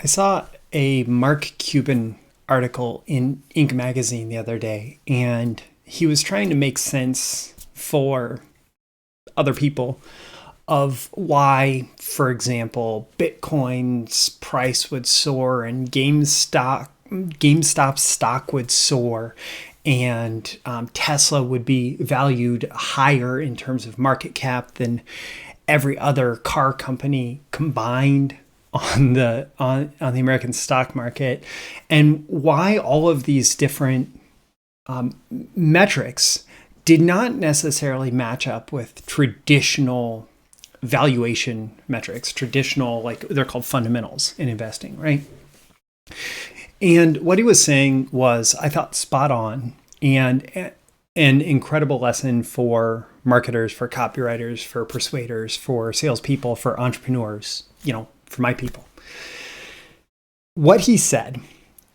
I saw a Mark Cuban article in Inc. magazine the other day, and he was trying to make sense for other people of why, for example, Bitcoin's price would soar and GameStop stock would soar, and Tesla would be valued higher in terms of market cap than every other car company combined on the American stock market, and why all of these different metrics did not necessarily match up with traditional valuation metrics, traditional, like they're called fundamentals in investing, right? And what he was saying was, I thought, spot on, and an incredible lesson for marketers, for copywriters, for persuaders, for salespeople, for entrepreneurs, for my people. What he said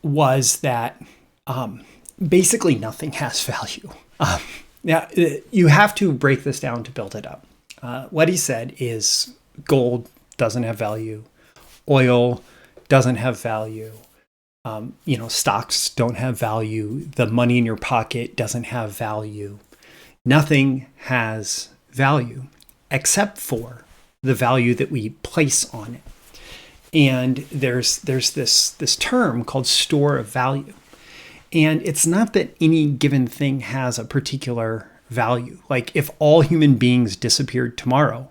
was that basically nothing has value. Now, you have to break this down to build it up. What he said is gold doesn't have value. Oil doesn't have value. Stocks don't have value. The money in your pocket doesn't have value. Nothing has value except for the value that we place on it. And there's this term called store of value. And it's not that any given thing has a particular value. Like if all human beings disappeared tomorrow,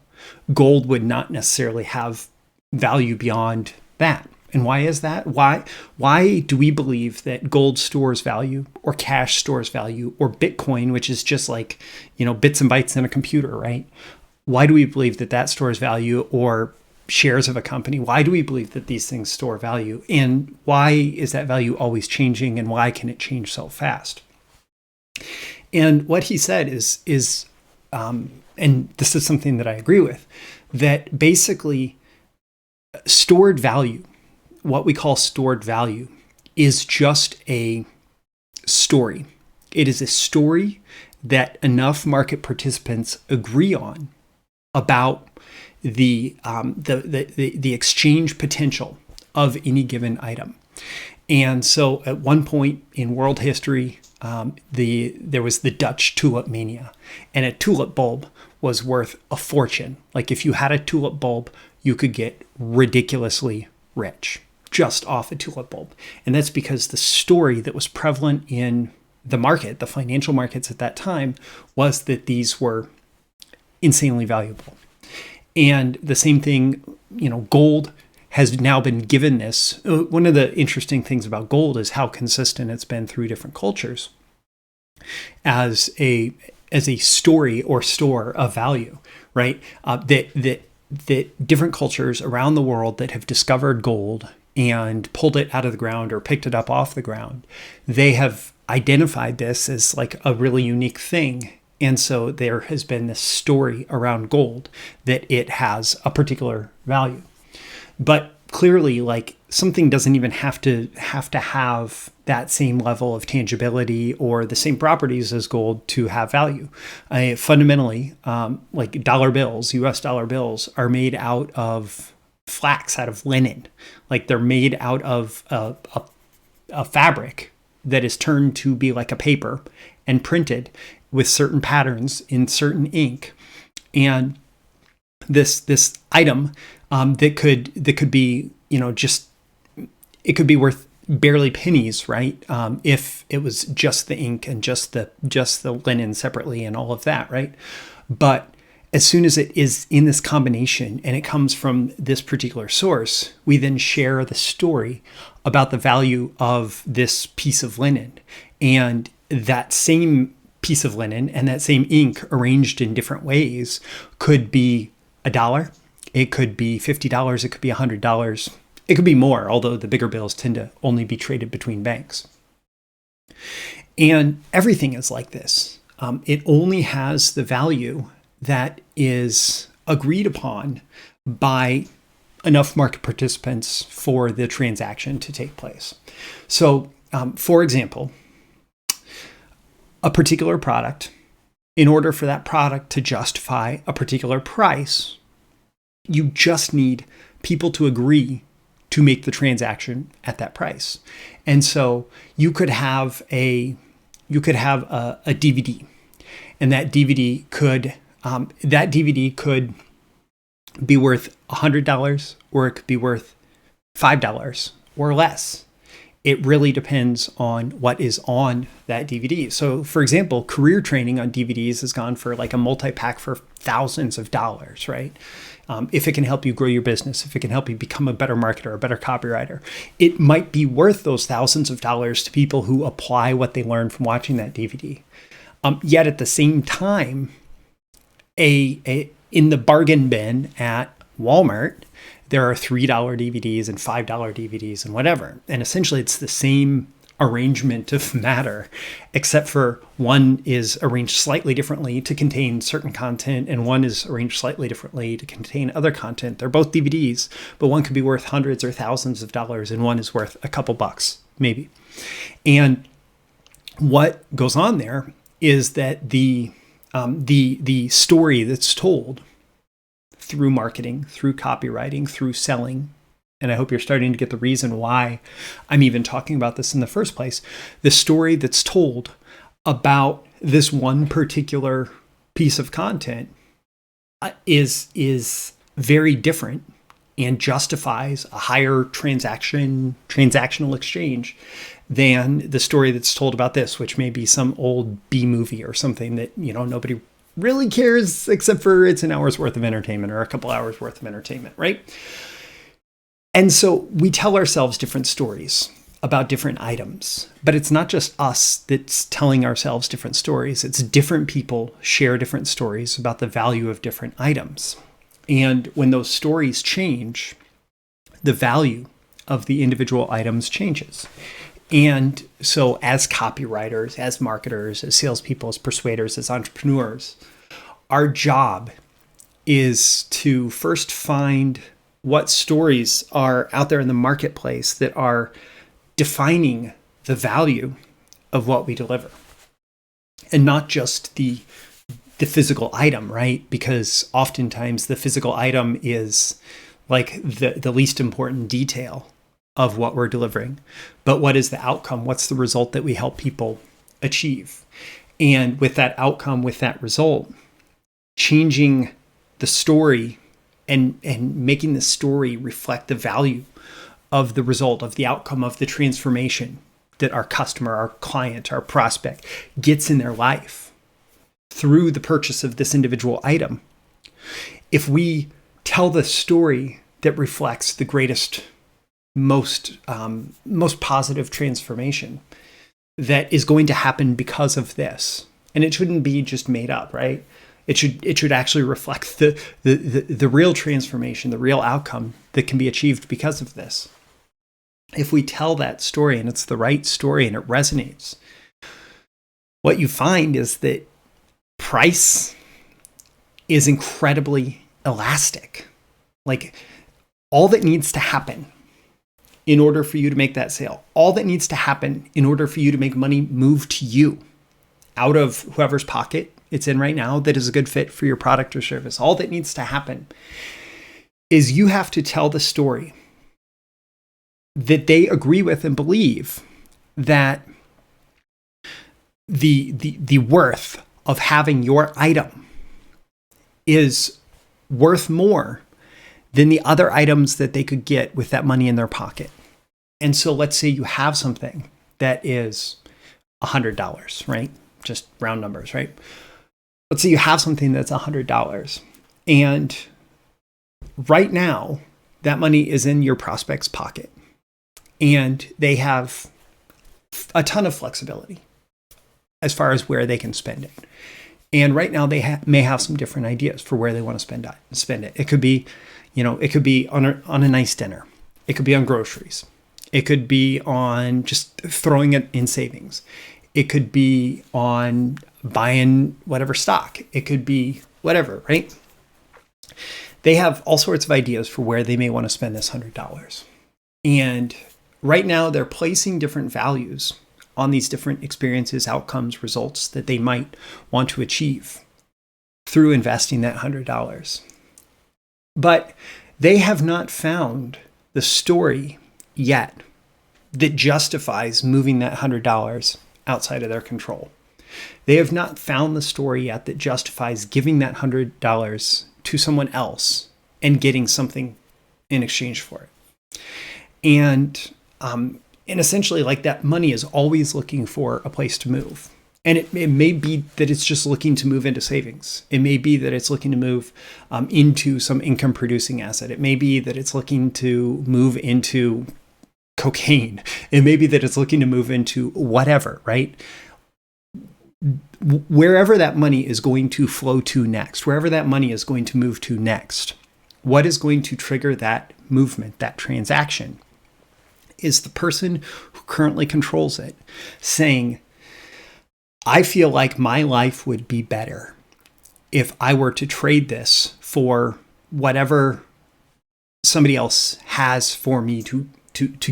gold would not necessarily have value beyond that. And why is that? Why do we believe that gold stores value, or cash stores value, or Bitcoin, which is just like, bits and bytes in a computer, right? Why do we believe that that stores value, or shares of a company? Why do we believe that these things store value? And why is that value always changing? And why can it change so fast? And what he said is, and this is something that I agree with, that basically stored value, what we call stored value, is just a story. It is a story that enough market participants agree on about the exchange potential of any given item. And so at one point in world history, there was the Dutch tulip mania, and a tulip bulb was worth a fortune. Like if you had a tulip bulb, you could get ridiculously rich just off a tulip bulb. And that's because the story that was prevalent in the market, the financial markets at that time, was that these were insanely valuable. And the same thing, gold has now been given this. One of the interesting things about gold is how consistent it's been through different cultures as a story or store of value, right? That different cultures around the world that have discovered gold and pulled it out of the ground or picked it up off the ground, they have identified this as like a really unique thing. And so there has been this story around gold that it has a particular value. But clearly, like, something doesn't even have to have that same level of tangibility or the same properties as gold to have value. Fundamentally, like dollar bills, US dollar bills, are made out of flax, out of linen. Like they're made out of a fabric that is turned to be like a paper and printed with certain patterns in certain ink. And this item that could be, it could be worth barely pennies, right? If it was just the ink and just the linen separately and all of that, right? But as soon as it is in this combination and it comes from this particular source, we then share the story about the value of this piece of linen. And that same piece of linen and that same ink arranged in different ways could be $1. It could be $50. It could be $100. It could be more, although the bigger bills tend to only be traded between banks. And everything is like this. It only has the value that is agreed upon by enough market participants for the transaction to take place. So, for example, a particular product, in order for that product to justify a particular price, you just need people to agree to make the transaction at that price. And so you could have a DVD, and that DVD could be worth $100, or it could be worth $5 or less. It really depends on what is on that DVD. So, for example, career training on DVDs has gone for like a multi-pack for thousands of dollars, right? If it can help you grow your business, if it can help you become a better marketer, a better copywriter, it might be worth those thousands of dollars to people who apply what they learned from watching that DVD. Yet at the same time, in the bargain bin at Walmart, there are $3 DVDs and $5 DVDs and whatever. And essentially it's the same arrangement of matter, except for one is arranged slightly differently to contain certain content, and one is arranged slightly differently to contain other content. They're both DVDs, but one could be worth hundreds or thousands of dollars, and one is worth a couple bucks, maybe. And what goes on there is that the story that's told through marketing, through copywriting, through selling, and I hope you're starting to get the reason why I'm even talking about this in the first place, the story that's told about this one particular piece of content is very different and justifies a higher transactional exchange than the story that's told about this, which may be some old B movie or something that, nobody really cares except for it's an hour's worth of entertainment or a couple hours worth of entertainment, right? And so we tell ourselves different stories about different items, but it's not just us that's telling ourselves different stories. It's different people share different stories about the value of different items. And when those stories change, the value of the individual items changes. And so as copywriters, as marketers, as salespeople, as persuaders, as entrepreneurs, our job is to first find what stories are out there in the marketplace that are defining the value of what we deliver. And not just the physical item, right? Because oftentimes the physical item is like the least important detail of what we're delivering. But what is the outcome? What's the result that we help people achieve? And with that outcome, with that result, changing the story and making the story reflect the value of the result, of the outcome, of the transformation that our customer, our client, our prospect gets in their life through the purchase of this individual item. If we tell the story that reflects the greatest, most positive transformation that is going to happen because of this, and it shouldn't be just made up, right? It should actually reflect the real transformation, the real outcome that can be achieved because of this. If we tell that story and it's the right story and it resonates, what you find is that price is incredibly elastic. Like, all that needs to happen in order for you to make that sale, all that needs to happen in order for you to make money move to you out of whoever's pocket it's in right now that is a good fit for your product or service, all that needs to happen is you have to tell the story that they agree with and believe that the worth of having your item is worth more than the other items that they could get with that money in their pocket. And so let's say you have something that is $100, right? Just round numbers, right? Let's say you have something that's $100, and right now that money is in your prospect's pocket, and they have a ton of flexibility as far as where they can spend it. And right now they may have some different ideas for where they want to spend it. It could be, it could be on a nice dinner. It could be on groceries. It could be on just throwing it in savings. It could be on buying whatever stock. It could be whatever, right? They have all sorts of ideas for where they may want to spend this $100. And right now they're placing different values on these different experiences, outcomes, results that they might want to achieve through investing that $100. But they have not found the story yet that justifies moving that $100 outside of their control. They have not found the story yet that justifies giving that $100 to someone else and getting something in exchange for it. And essentially, like, that money is always looking for a place to move. And it may be that it's just looking to move into savings. It may be that it's looking to move into some income producing asset. It may be that it's looking to move into cocaine. It may be that it's looking to move into whatever, right? Wherever that money is going to flow to next, wherever that money is going to move to next, what is going to trigger that movement, that transaction, is the person who currently controls it saying, I feel like my life would be better if I were to trade this for whatever somebody else has for me to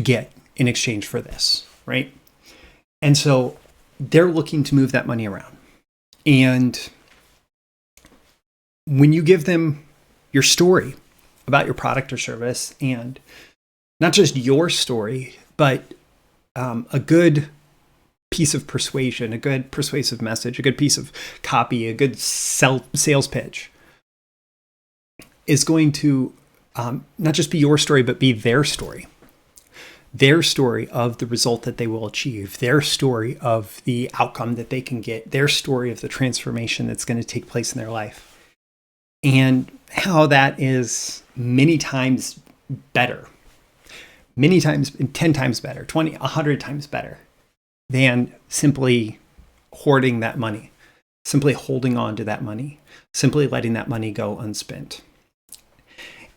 get in exchange for this, right? And so they're looking to move that money around. And when you give them your story about your product or service, and not just your story, but a good piece of persuasion, a good persuasive message, a good piece of copy, a good sales pitch, is going to not just be your story, but be their story. Their story of the result that they will achieve, their story of the outcome that they can get, their story of the transformation that's going to take place in their life, and how that is many times better, many times, 10 times better, 20, 100 times better than simply hoarding that money, simply holding on to that money, simply letting that money go unspent.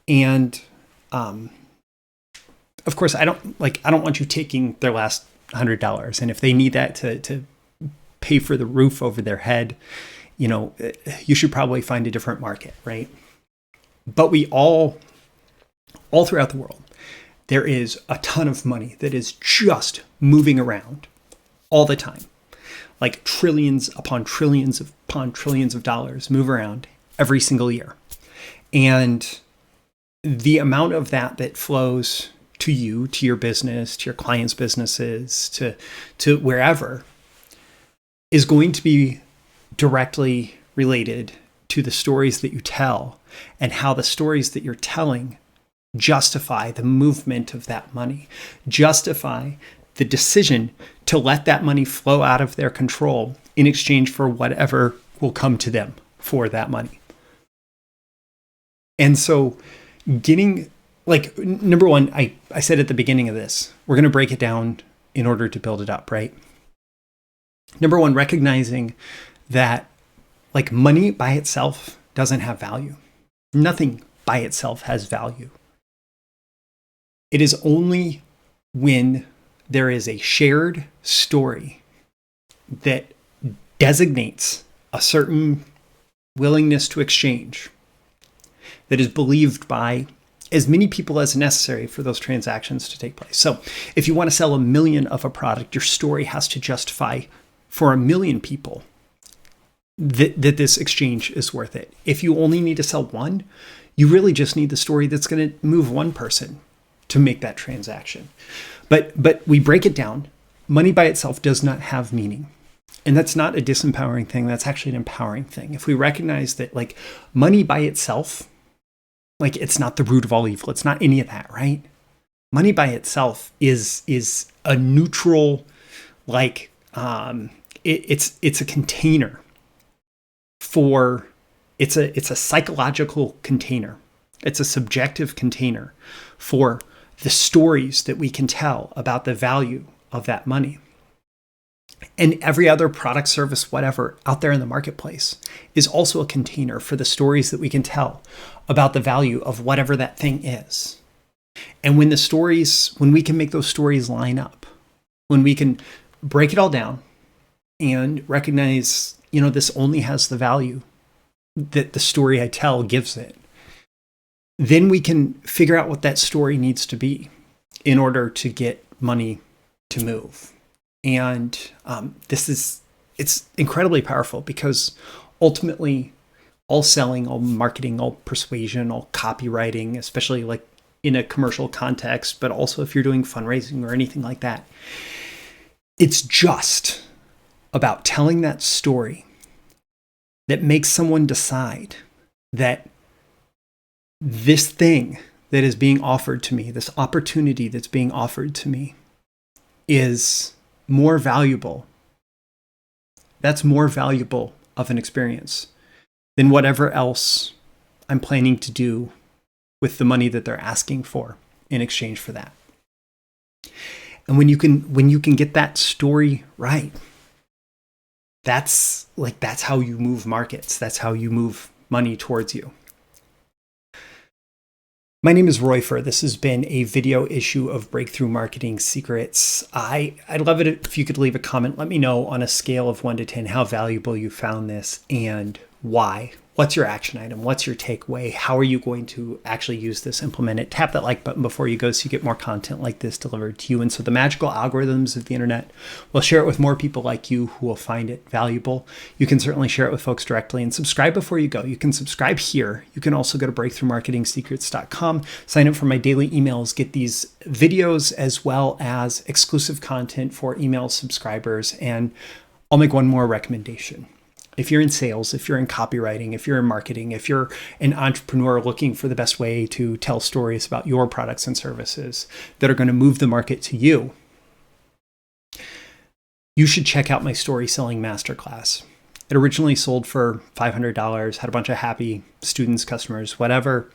And of course, I don't want you taking their last $100. And if they need that to pay for the roof over their head, you should probably find a different market, right? But we all throughout the world, there is a ton of money that is just moving around all the time. Like trillions upon trillions upon trillions of dollars move around every single year. And the amount of that flows to you, to your business, to your clients' businesses, to wherever, is going to be directly related to the stories that you tell and how the stories that you're telling justify the movement of that money, justify the decision to let that money flow out of their control in exchange for whatever will come to them for that money. And so number one, I said at the beginning of this, we're going to break it down in order to build it up, right? Number one, recognizing that money by itself doesn't have value. Nothing by itself has value. It is only when there is a shared story that designates a certain willingness to exchange that is believed by as many people as necessary for those transactions to take place. So if you want to sell 1 million of a product, your story has to justify for 1 million people that this exchange is worth it. If you only need to sell one, you really just need the story that's going to move one person to make that transaction. But we break it down. Money by itself does not have meaning. And that's not a disempowering thing. That's actually an empowering thing. If we recognize that money by itself, it's not the root of all evil. It's not any of that, right? Money by itself is a neutral, it's a container for, it's a psychological container. It's a subjective container for the stories that we can tell about the value of that money. And every other product, service, whatever out there in the marketplace is also a container for the stories that we can tell about the value of whatever that thing is. And when we can make those stories line up, when we can break it all down and recognize, this only has the value that the story I tell gives it, then we can figure out what that story needs to be in order to get money to move. And it's incredibly powerful because ultimately all selling, all marketing, all persuasion, all copywriting, especially in a commercial context, but also if you're doing fundraising or anything like that. It's just about telling that story that makes someone decide that this thing that is being offered to me, this opportunity that's being offered to me, is more valuable. That's more valuable of an experience than whatever else I'm planning to do with the money that they're asking for in exchange for that. And when you can get that story right, that's how you move markets. That's how you move money towards you. My name is Furr. This has been a video issue of Breakthrough Marketing Secrets. I'd love it if you could leave a comment. Let me know on a scale of 1 to 10 how valuable you found this and why. What's your action item? What's your takeaway? How are you going to actually use this, implement it? Tap that like button before you go so you get more content like this delivered to you. And so the magical algorithms of the internet will share it with more people like you who will find it valuable. You can certainly share it with folks directly and subscribe before you go. You can subscribe here. You can also go to breakthroughmarketingsecrets.com, sign up for my daily emails, get these videos as well as exclusive content for email subscribers. And I'll make one more recommendation. If you're in sales, if you're in copywriting, if you're in marketing, if you're an entrepreneur looking for the best way to tell stories about your products and services that are going to move the market to you, you should check out my story selling masterclass. It originally sold for $500, had a bunch of happy students, customers, whatever.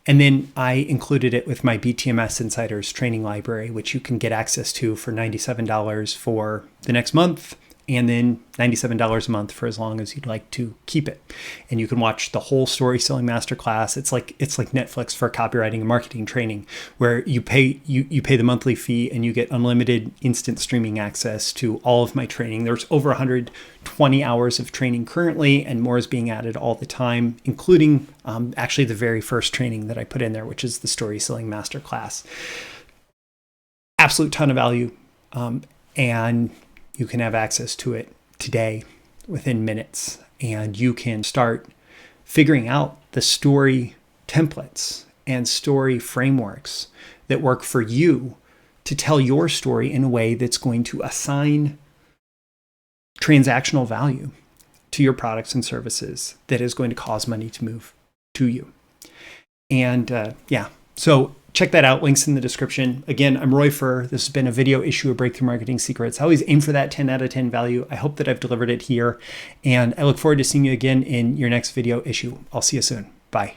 And then I included it with my BTMS Insiders training library, which you can get access to for $97 for the next month. And then $97 a month for as long as you'd like to keep it. And you can watch the whole story selling masterclass. It's like Netflix for copywriting and marketing training, where you pay the monthly fee and you get unlimited instant streaming access to all of my training. There's over 120 hours of training currently, and more is being added all the time, including actually the very first training that I put in there, which is the story selling masterclass. Absolute ton of value. And you can have access to it today within minutes, and you can start figuring out the story templates and story frameworks that work for you to tell your story in a way that's going to assign transactional value to your products and services that is going to cause money to move to you. And so check that out. Links in the description. Again, I'm Furr. This has been a video issue of Breakthrough Marketing Secrets. I always aim for that 10 out of 10 value. I hope that I've delivered it here. And I look forward to seeing you again in your next video issue. I'll see you soon. Bye.